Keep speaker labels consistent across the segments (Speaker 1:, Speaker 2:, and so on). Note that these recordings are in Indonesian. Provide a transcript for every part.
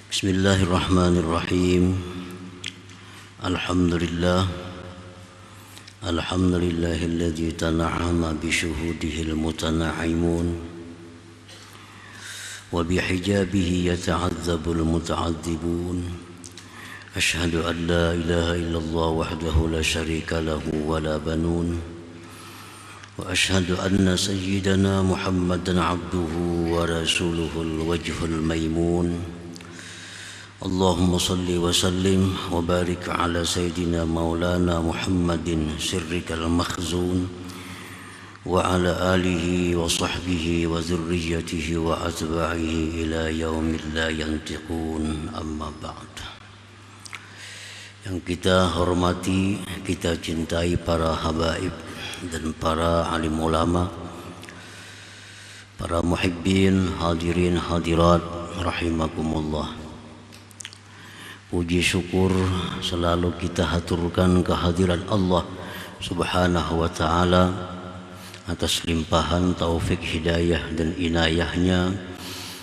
Speaker 1: Bismillahirrahmanirrahim. Alhamdulillahilladzi tana'ama bisyuhudihil mutana'aimun wa bihijabihi yata'adzabul muta'adzibun. Ashhadu an la ilaha illallah wahdahu la syarika lahu wa la banun. Wa ashhadu anna sayyidana Muhammadan abduhu wa rasuluhul wajhul maimun. Allahumma salli wa sallim wa barik ala sayyidina maulana Muhammadin sirrikal makhzun wa ala alihi wa sahbihi wa zurriyatihi wa atba'ihi ila yaumil la yantiqun, amma ba'd. Yang kita hormati, kita cintai para habaib dan para alim ulama, para muhibbin, hadirin hadirat rahimakumullah. Puji syukur selalu kita haturkan kehadiran Allah Subhanahu wa ta'ala atas limpahan taufik hidayah dan inayahnya,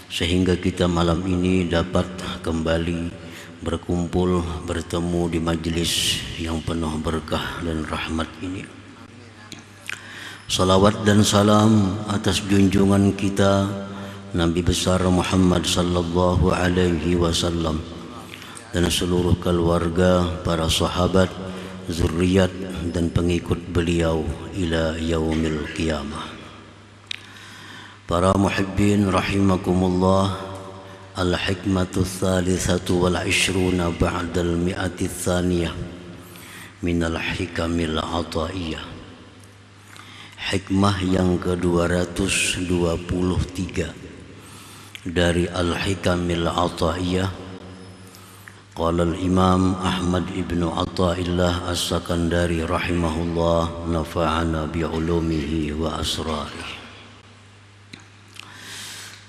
Speaker 1: sehingga kita malam ini dapat kembali berkumpul bertemu di majlis yang penuh berkah dan rahmat ini. Salawat dan salam atas junjungan kita Nabi besar Muhammad sallallahu alaihi wasallam dan seluruh keluarga, para sahabat, zuriat dan pengikut beliau ila yaumil qiyamah. Para muhibbin rahimakumullah, al-hikmatu tsalitsatu wal 'ishruna ba'dal mi'ati tsaniyah minal hikamil 'ataiyah. Hikmah yang ke-223 dari al-hikamil 'ataiyah. Qala al-Imam Ahmad ibn Athaillah as-Sakandari rahimahullah, nafa'ana bi'ulumihi wa asrarihi.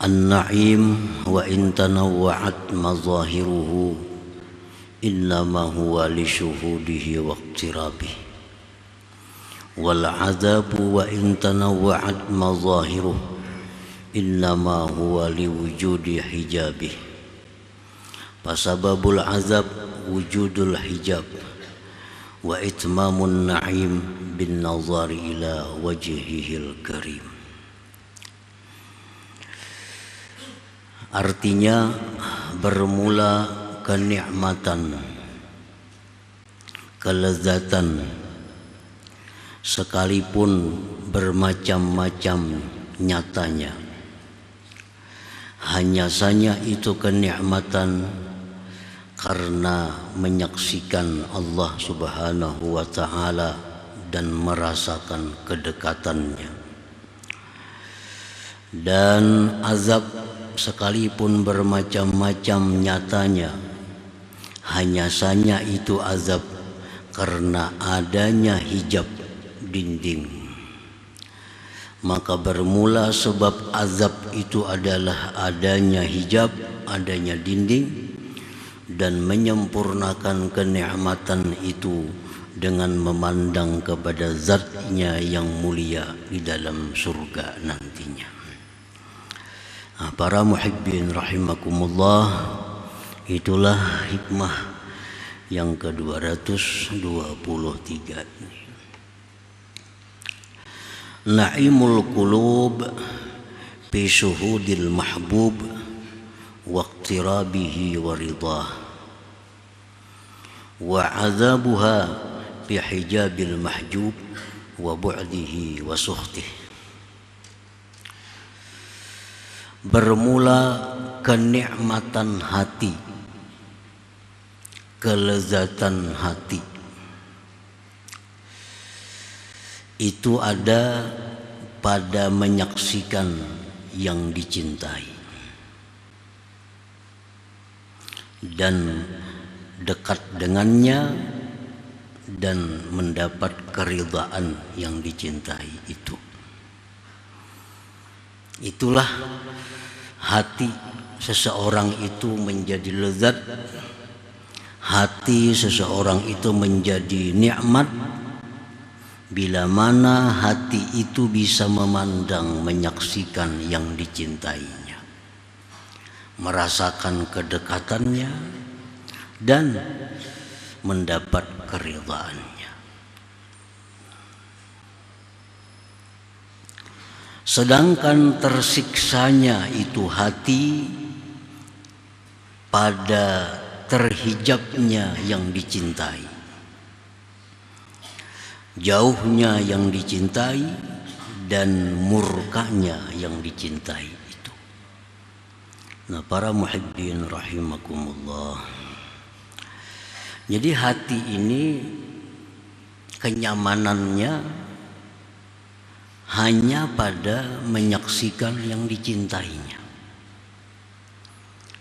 Speaker 1: An-na'im wa in tanawwa'at mazahiruhu innama huwa li syuhudihi wa iqtirabihi. Wal 'adzabu wa in tanawwa'at mazahiruhu innama huwa li wujudi hijabihi. Fasababul azab wujudul hijab wa itmamun na'im bin nazari ila wajhihil karim. Artinya bermula kenikmatan, kelezatan, sekalipun bermacam-macam nyatanya, hanya saja itu kenikmatan karena menyaksikan Allah Subhanahu wa ta'ala dan merasakan kedekatannya. Dan azab sekalipun bermacam-macam nyatanya, hanya saja itu azab karena adanya hijab, dinding. Maka bermula sebab azab itu adalah adanya hijab, adanya dinding, dan menyempurnakan kenikmatan itu dengan memandang kepada zatnya yang mulia di dalam surga nantinya. Para muhibbin rahimakumullah, itulah hikmah yang ke-223 ini. Na'imul qulub fi syuhudil mahbub wa iqtirabihi wa ridah, wa 'adzabuha bi hijabil mahjub wa bu'dihi wa sukhtihi. Bermula kenikmatan hati, kelezatan hati, itu ada pada menyaksikan yang dicintai dan dekat dengannya dan mendapat keridhaan yang dicintai itu. Itulah hati seseorang itu menjadi lezat, hati seseorang itu menjadi nikmat bila mana hati itu bisa memandang, menyaksikan yang dicintainya. merasakan kedekatannya, dan mendapat keridhaannya. Sedangkan tersiksanya itu hati pada terhijabnya yang dicintai, jauhnya yang dicintai, dan murkanya yang dicintai itu. Nah, para muhibbin rahimakumullah, jadi hati ini kenyamanannya hanya pada menyaksikan yang dicintainya,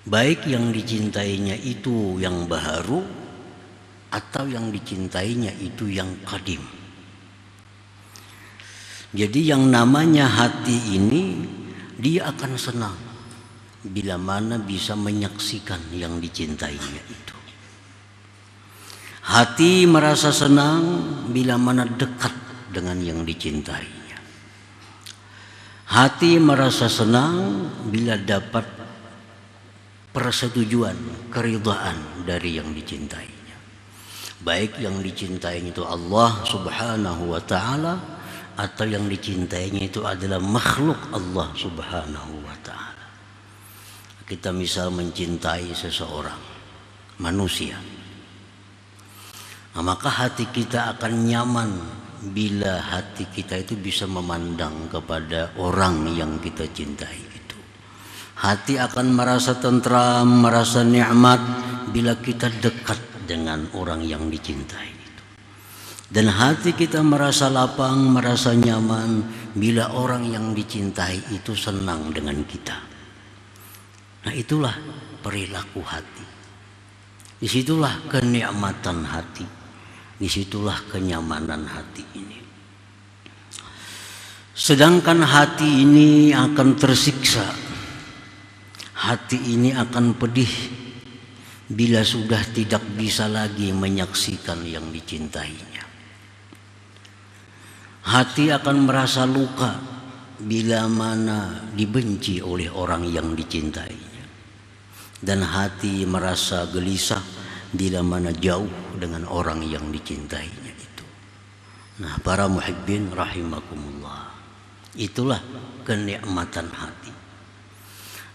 Speaker 1: baik yang dicintainya itu yang baharu atau yang dicintainya itu yang qadim. Jadi yang namanya hati ini dia akan senang bila mana bisa menyaksikan yang dicintainya itu. Hati merasa senang bila mana dekat dengan yang dicintainya. Hati merasa senang bila dapat persetujuan, keridhaan dari yang dicintainya. Baik yang dicintainya itu Allah Subhanahu wa ta'ala, atau yang dicintainya itu adalah makhluk Allah Subhanahu wa ta'ala. Kita misal mencintai seseorang, manusia, nah, maka hati kita akan nyaman bila hati kita itu bisa memandang kepada orang yang kita cintai itu. Hati akan merasa tentram, merasa nikmat bila kita dekat dengan orang yang dicintai. Dan hati kita merasa lapang, merasa nyaman bila orang yang dicintai itu senang dengan kita. Nah, itulah perilaku hati. Disitulah kenikmatan hati. Disitulah kenyamanan hati ini. Sedangkan hati ini akan tersiksa. Hati ini akan pedih bila sudah tidak bisa lagi menyaksikan yang dicintainya. Hati akan merasa luka bila mana dibenci oleh orang yang dicintainya. Dan hati merasa gelisah bila mana jauh dengan orang yang dicintainya itu. Nah, para muhibbin rahimakumullah, itulah kenikmatan hati.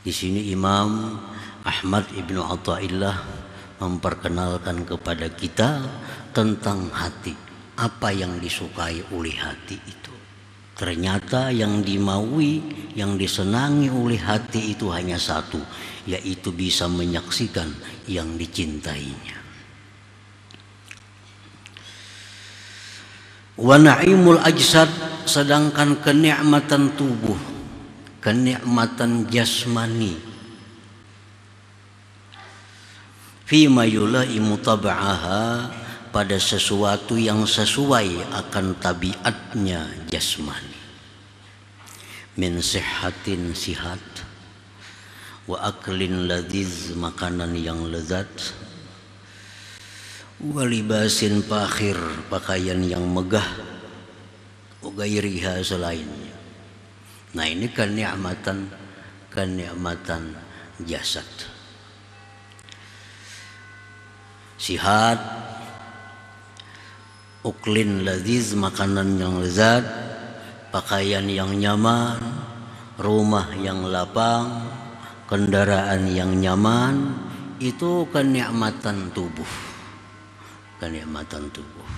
Speaker 1: Di sini Imam Ahmad Ibnu Athaillah memperkenalkan kepada kita tentang hati. Apa yang disukai oleh hati itu. Ternyata yang dimaui, yang disenangi oleh hati itu hanya satu, yaitu bisa menyaksikan yang dicintainya. Wa na'imul ajsad, sedangkan kenikmatan tubuh, kenikmatan jasmani, fima yulaimu tab'aha, pada sesuatu yang sesuai akan tabiatnya jasmani. Min sihhatin, sihat, wa aklin ladhiz, makanan yang lezat, wa libasin fakhir, pakaian yang megah, wa gairiha, selainnya. Nah, ini kenikmatan jasad. Sihat, uklin ladhiz, makanan yang lezat, pakaian yang nyaman, rumah yang lapang, kendaraan yang nyaman, itu kenikmatan tubuh. Kenikmatan tubuh.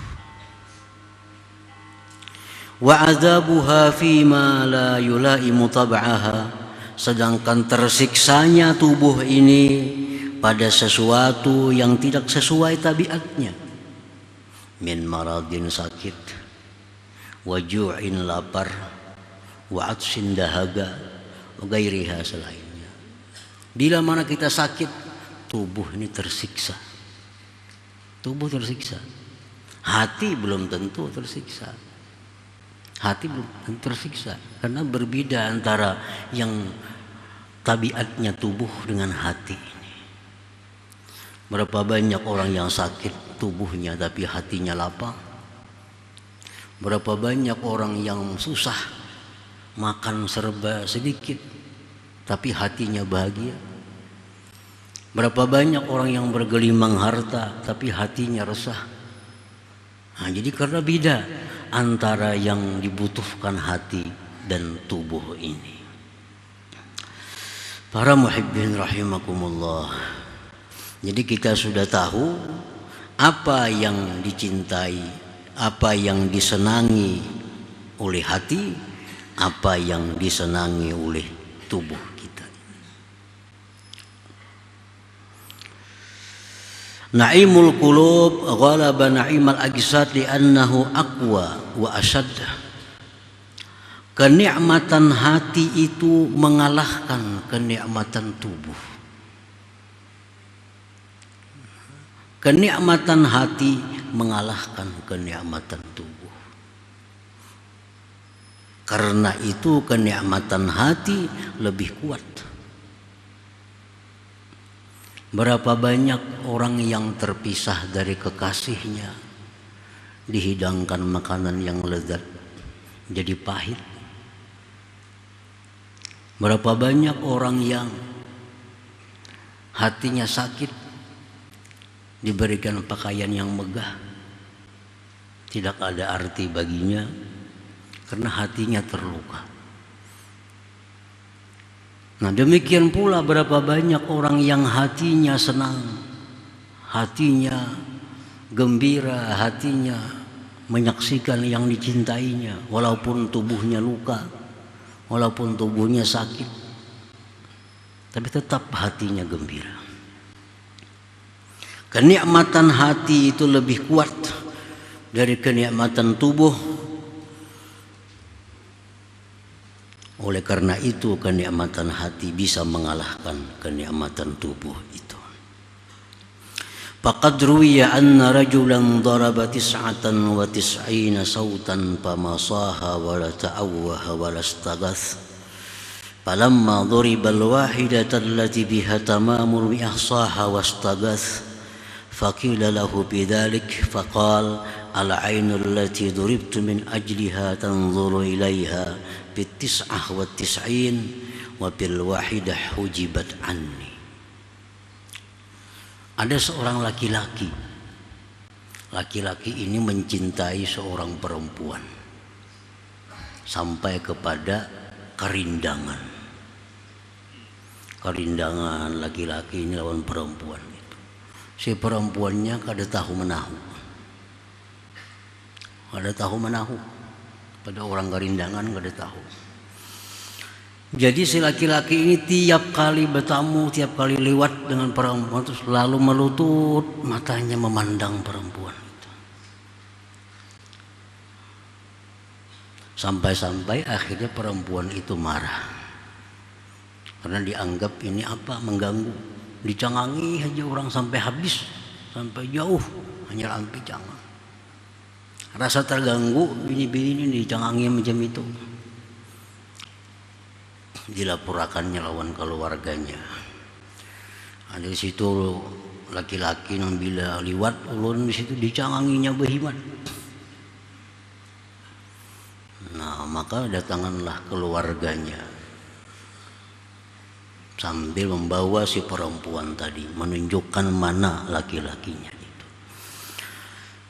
Speaker 1: Wa adzabuha fima la yulaimu tab'aha, sedangkan tersiksanya tubuh ini pada sesuatu yang tidak sesuai tabiatnya. Min maradin, sakit, wa ju'in, lapar, wa atsin, dahaga, wa gairiha, selainnya. Bila mana kita sakit, tubuh ini tersiksa. Tubuh tersiksa. Hati belum tentu tersiksa. Hati belum tentu tersiksa. Karena berbeda antara yang tabiatnya tubuh dengan hati ini. Berapa banyak orang yang sakit tubuhnya tapi hatinya lapang. Berapa banyak orang yang susah, makan serba sedikit tapi hatinya bahagia. Berapa banyak orang yang bergelimang harta tapi hatinya resah. Nah, jadi karena beda antara yang dibutuhkan hati dan tubuh ini. Para muhibbin rahimakumullah. Jadi kita sudah tahu apa yang dicintai, apa yang disenangi oleh hati, apa yang disenangi oleh tubuh kita. Na'imul qulub ghalaba na'imal ajsad li'annahu aqwa wa ashad. Kenikmatan hati itu mengalahkan kenikmatan tubuh. Kenikmatan hati mengalahkan kenikmatan tubuh. Karena itu kenikmatan hati lebih kuat. Berapa banyak orang yang terpisah dari kekasihnya, dihidangkan makanan yang lezat jadi pahit. Berapa banyak orang yang hatinya sakit, diberikan pakaian yang megah, tidak ada arti baginya karena hatinya terluka. Nah, demikian pula berapa banyak orang yang hatinya senang, hatinya gembira, hatinya menyaksikan yang dicintainya walaupun tubuhnya luka, walaupun tubuhnya sakit, tapi tetap hatinya gembira. Kenikmatan hati itu lebih kuat dari kenikmatan tubuh. Oleh karena itu kenikmatan hati bisa mengalahkan kenikmatan tubuh itu. Faqad ruwiya anna rajulan daraba 99 sautan fama saha wa la ta'awwaha wa la istaghath. Falamma duriba al-wahidata allati biha tamamul ihsaha wa istaghath. Faqila lahu bidzalik faqala al-'ainu allati duribtu min ajliha tanzuru ilaiha bitis'ah wa tis'in wa bil wahidah hujibat anni. Ada seorang laki-laki. Laki-laki ini mencintai seorang perempuan sampai kepada kerindangan. Kerindangan laki-laki ini lawan perempuan itu. Si perempuannya kada tahu menahu. Kada tahu menahu. Pada orang kerindangan kada tahu. Jadi si laki-laki ini tiap kali bertamu, tiap kali lewat dengan perempuan itu selalu melutut matanya memandang perempuan itu. Sampai-sampai akhirnya perempuan itu marah. Karena dianggap ini apa? Mengganggu. Dicangangi aja orang sampai habis, sampai jauh, hanya sampai cangang. Rasa terganggu, bini-bini ini dicangangi macam itu. Dilaporkannya lawan keluarganya. Ada di situ laki-laki yang bila liwat ulun di situ dicanganginya behimat. Nah, maka datanganlah keluarganya sambil membawa si perempuan tadi menunjukkan mana laki-lakinya.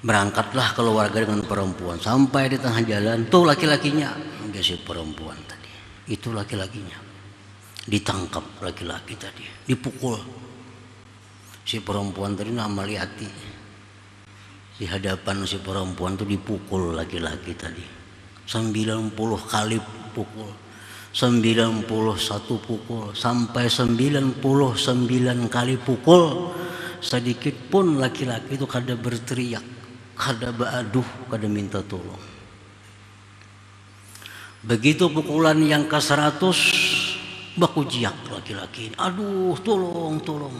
Speaker 1: Berangkatlah keluarga dengan perempuan sampai di tengah jalan, tuh laki-lakinya, dia si perempuan tadi. Itu laki-lakinya. Ditangkap laki-laki tadi, dipukul. Si perempuan tadi nama Liati. Di hadapan si perempuan itu dipukul laki-laki tadi. 90 kali pukul. 91 pukul sampai 99 kali pukul. Sedikit pun laki-laki itu kada berteriak, kada baaduh, kada minta tolong. Begitu pukulan yang ke-100, baku jiak laki-laki ini. Aduh, tolong, tolong.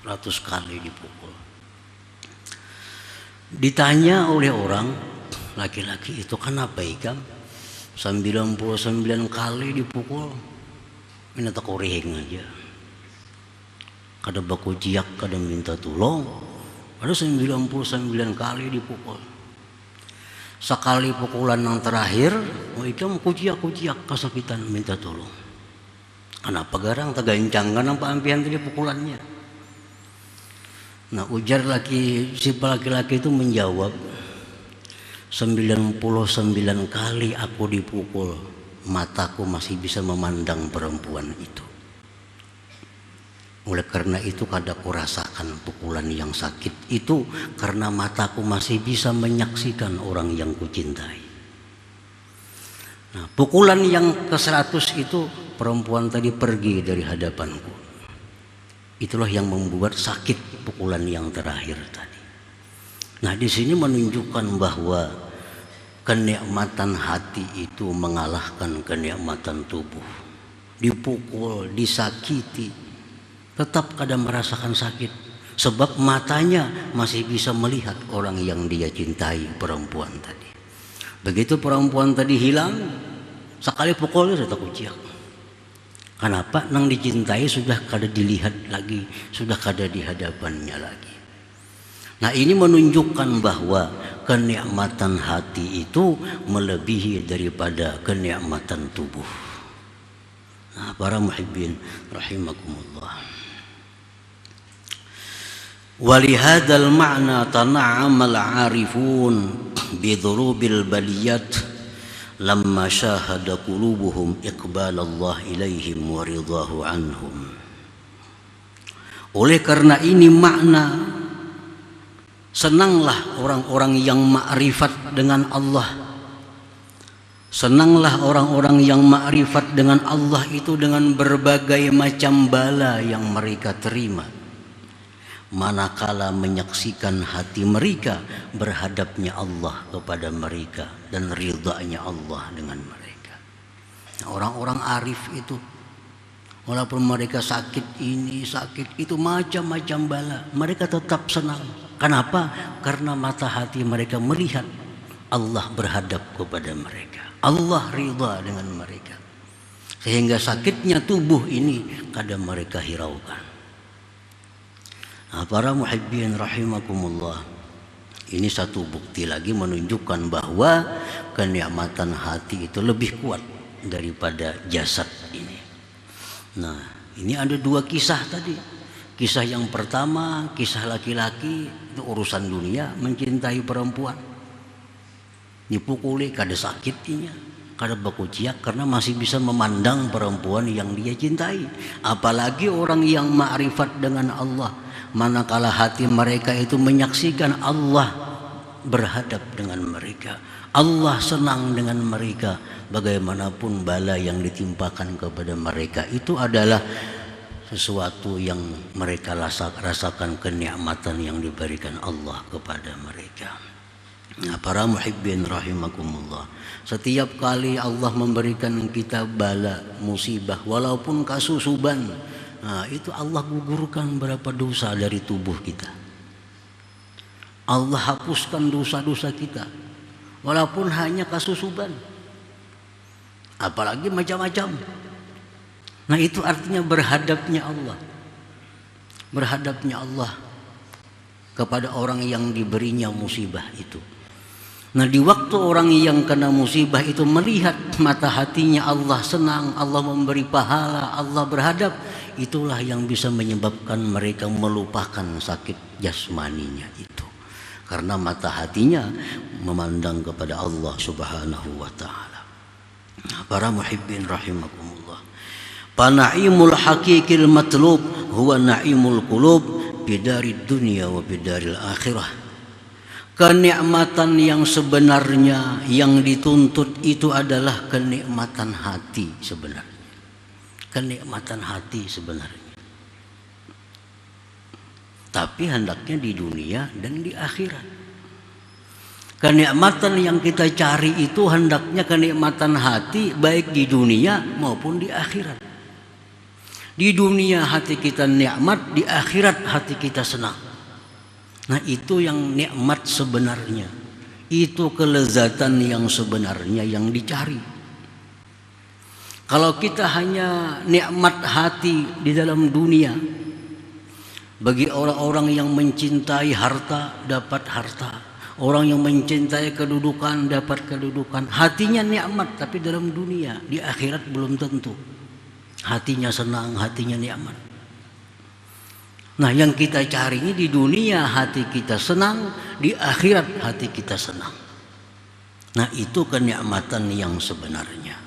Speaker 1: 100 kali dipukul. Ditanya oleh orang, laki-laki itu kenapa ikam? 99 kali dipukul, ini tak koreng aja. Kada baku jiak, kada minta tolong. Ada 99 kali dipukul. Sekali pukulan yang terakhir, ikam kujiak-kujiak kesakitan minta tolong. Kenapa garang tagaincangkan ang paampihan tadi pukulannya. Nah ujar si laki-laki itu menjawab, 99 kali aku dipukul, mataku masih bisa memandang perempuan itu. Oleh karena itu kada ku rasakan pukulan yang sakit itu, karena mataku masih bisa menyaksikan orang yang kucintai. Nah, pukulan yang ke-100 itu perempuan tadi pergi dari hadapanku. Itulah yang membuat sakit pukulan yang terakhir tadi. Nah, di sini menunjukkan bahwa kenikmatan hati itu mengalahkan kenikmatan tubuh. Dipukul, disakiti, tetap kadang merasakan sakit, sebab matanya masih bisa melihat orang yang dia cintai, perempuan tadi. Begitu perempuan tadi hilang, sekali pukulnya sudah kuciak. Kenapa? Nang dicintai sudah kada dilihat lagi, sudah kada di hadapannya lagi. Nah ini menunjukkan bahwa kenikmatan hati itu melebihi daripada kenikmatan tubuh. Nah, para muhibbin rahimakumullah. Walihadzal ma'na tana'amal 'arifun bidhurubil baliyat lamma syahada qulubuhum iqbalallah ilaihim wa ridahu anhum. Oleh karena ini makna, senanglah orang-orang yang ma'rifat dengan Allah. Senanglah orang-orang yang ma'rifat dengan Allah itu dengan berbagai macam bala yang mereka terima, manakala menyaksikan hati mereka berhadapnya Allah kepada mereka dan ridhanya Allah dengan mereka. Nah, orang-orang arif itu walaupun mereka sakit ini sakit itu macam-macam bala, mereka tetap senang. Kenapa? Karena mata hati mereka melihat Allah berhadap kepada mereka, Allah ridha dengan mereka, sehingga sakitnya tubuh ini kadang mereka hiraukan. Nah, para muhibbin rahimakumullah, ini satu bukti lagi menunjukkan bahwa kenikmatan hati itu lebih kuat daripada jasad ini. Nah, ini ada dua kisah tadi. Kisah yang pertama, kisah laki-laki itu urusan dunia, mencintai perempuan, dipukuli kada sakitnya, kada bakuciak karena masih bisa memandang perempuan yang dia cintai. Apalagi orang yang ma'rifat dengan Allah, manakala hati mereka itu menyaksikan Allah berhadap dengan mereka, Allah senang dengan mereka, bagaimanapun bala yang ditimpakan kepada mereka itu adalah sesuatu yang mereka rasakan kenikmatan yang diberikan Allah kepada mereka. Nah, para muhibbin rahimakumullah, setiap kali Allah memberikan kita bala, musibah, walaupun kasusuban, nah, itu Allah gugurkan berapa dosa dari tubuh kita. Allah hapuskan dosa-dosa kita, walaupun hanya kasusuban, apalagi macam-macam. Nah itu artinya berhadapnya Allah kepada orang yang diberinya musibah itu. Nah di waktu orang yang kena musibah itu melihat mata hatinya Allah senang, Allah memberi pahala, Allah berhadap, itulah yang bisa menyebabkan mereka melupakan sakit jasmaninya itu, karena mata hatinya memandang kepada Allah subhanahu wa ta'ala. Nah, para muhibbin rahimakumullah, pana'imul hakikil matlub huwa na'imul qulub bidarid dunya wa bidaril akhirah. Kenikmatan yang sebenarnya yang dituntut itu adalah kenikmatan hati sebenarnya. Kenikmatan hati sebenarnya. Tapi hendaknya di dunia dan di akhirat. Kenikmatan yang kita cari itu hendaknya kenikmatan hati baik di dunia maupun di akhirat. Di dunia hati kita nikmat, di akhirat hati kita senang. Nah itu yang nikmat sebenarnya, itu kelezatan yang sebenarnya yang dicari. Kalau kita hanya nikmat hati di dalam dunia, bagi orang-orang yang mencintai harta dapat harta, orang yang mencintai kedudukan dapat kedudukan, hatinya nikmat tapi dalam dunia, di akhirat belum tentu. hatinya senang, hatinya nikmat. Nah, yang kita cari ini di dunia hati kita senang, di akhirat hati kita senang. Nah, itu kenikmatan yang sebenarnya.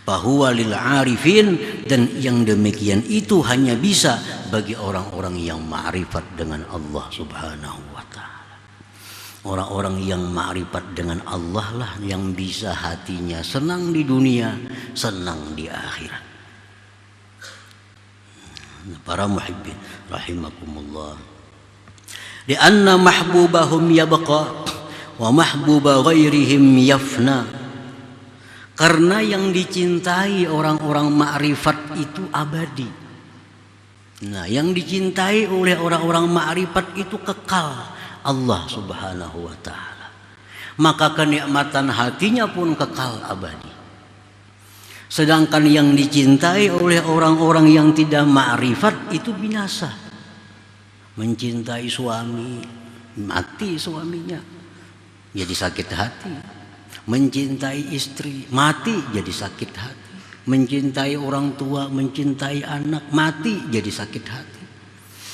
Speaker 1: Fahuwa lil arifin, dan yang demikian itu hanya bisa bagi orang-orang yang ma'rifat dengan Allah Subhanahu wa taala. Orang-orang yang ma'rifat dengan Allah lah yang bisa hatinya senang di dunia, senang di akhirat. Para muhibbin rahimakumullah, di anna mahbubahum yabqa wa mahbuba ghairihim yafna, karena yang dicintai orang-orang ma'rifat itu abadi. Nah, yang dicintai oleh orang-orang ma'rifat itu kekal, Allah Subhanahu wa taala. Maka kenikmatan hatinya pun kekal abadi. Sedangkan yang dicintai oleh orang-orang yang tidak ma'rifat itu binasa. Mencintai suami, mati suaminya, jadi sakit hati. Mencintai istri, mati jadi sakit hati. Mencintai orang tua, mencintai anak, mati jadi sakit hati.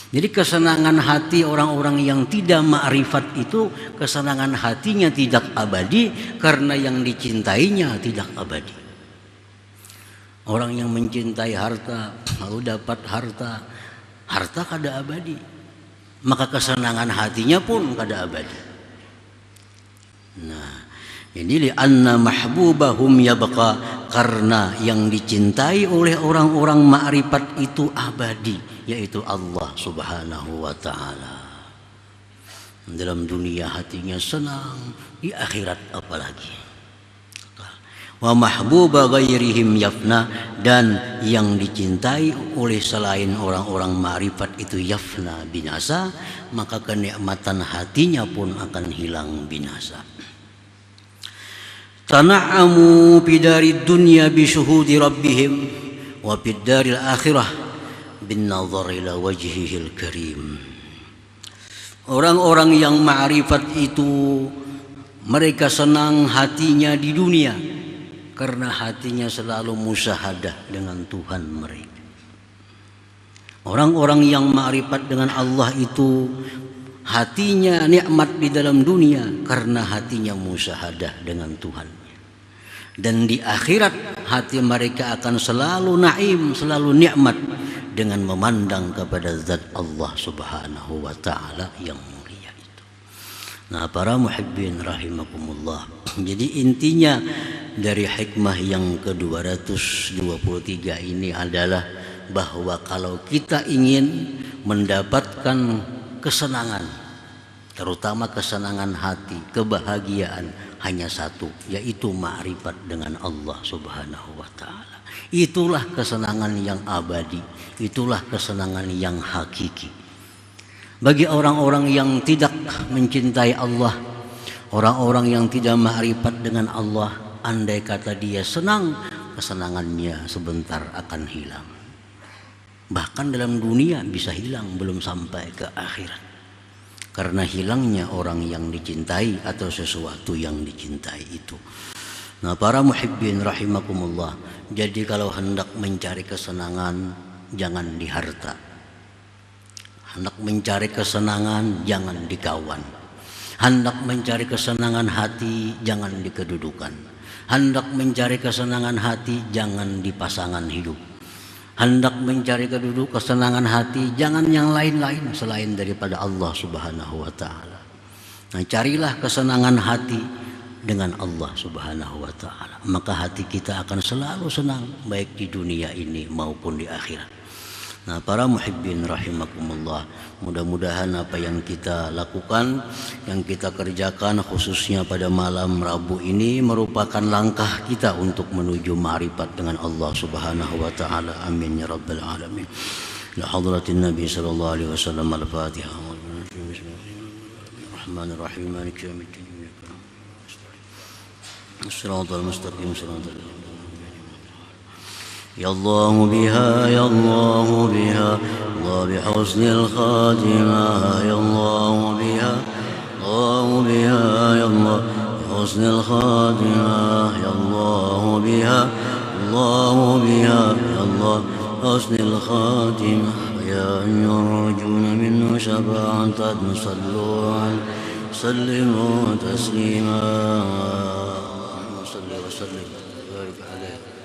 Speaker 1: Jadi kesenangan hati orang-orang yang tidak ma'rifat itu, kesenangan hatinya tidak abadi karena yang dicintainya tidak abadi. Orang yang mencintai harta, lalu dapat harta, harta kada abadi, maka kesenangan hatinya pun kada abadi. Nah, jadi li'anna mahbubahum yabqa, karena yang dicintai oleh orang-orang ma'rifat itu abadi, yaitu Allah Subhanahu wa taala. Dalam dunia hatinya senang, di akhirat apalagi. Wa mahbuba ghairihim yafna, dan yang dicintai oleh selain orang-orang ma'rifat itu yafna, binasa, maka kenikmatan hatinya pun akan hilang binasa. Tana'amu bidari dunya bisyuhudi rabbihim wa bidaril akhirah bin nazar ila wajhihil karim. Orang-orang yang ma'rifat itu mereka senang hatinya di dunia karena hatinya selalu musyahadah dengan Tuhan mereka. Orang-orang yang ma'rifat dengan Allah itu hatinya nikmat di dalam dunia karena hatinya musyahadah dengan Tuhannya. Dan di akhirat hati mereka akan selalu naim, selalu nikmat dengan memandang kepada zat Allah Subhanahu wa taala yang mulia itu. Nah, para muhibbin rahimakumullah. Jadi intinya dari hikmah yang ke-223 ini adalah bahwa kalau kita ingin mendapatkan kesenangan, terutama kesenangan hati, kebahagiaan, hanya satu, yaitu ma'rifat dengan Allah Subhanahu wa taala. Itulah kesenangan yang abadi, itulah kesenangan yang hakiki. Bagi orang-orang yang tidak mencintai Allah, orang-orang yang tidak ma'rifat dengan Allah, andai kata dia senang, kesenangannya sebentar akan hilang. Bahkan dalam dunia bisa hilang, belum sampai ke akhirat. Karena hilangnya orang yang dicintai atau sesuatu yang dicintai itu. Nah, para muhibbin rahimakumullah, jadi kalau hendak mencari kesenangan, jangan di harta. Hendak mencari kesenangan, jangan di kawan. Hendak mencari kesenangan hati, jangan di kedudukan. Hendak mencari kesenangan hati, jangan di pasangan hidup. Hendak mencari kesenangan hati, jangan yang lain-lain selain daripada Allah Subhanahu wa taala. Nah, carilah kesenangan hati dengan Allah Subhanahu wa taala, maka hati kita akan selalu senang baik di dunia ini maupun di akhirat. Nah, para muhibbin rahimakumullah, mudah-mudahan apa yang kita lakukan, yang kita kerjakan khususnya pada malam Rabu ini merupakan langkah kita untuk menuju ma'rifat dengan Allah Subhanahu wa taala. Amin ya rabbal alamin. La hadratin Nabi sallallahu alaihi wasallam. Al-Fatihah. Bismillahirrahmanirrahim. Maliki yaumiddin. Shiratal mustaqim. يا الله بها يا الله بها الله بحسن الخاتمة يا الله بها الله بها يا الله بحسن الخاتمة يا الله بها الله بها يا الله وحسن الخاتمة ويا أيها الراجون منه شفاعة صلوا عليه سلموا تسليما. صل وسلم وبارك عليه.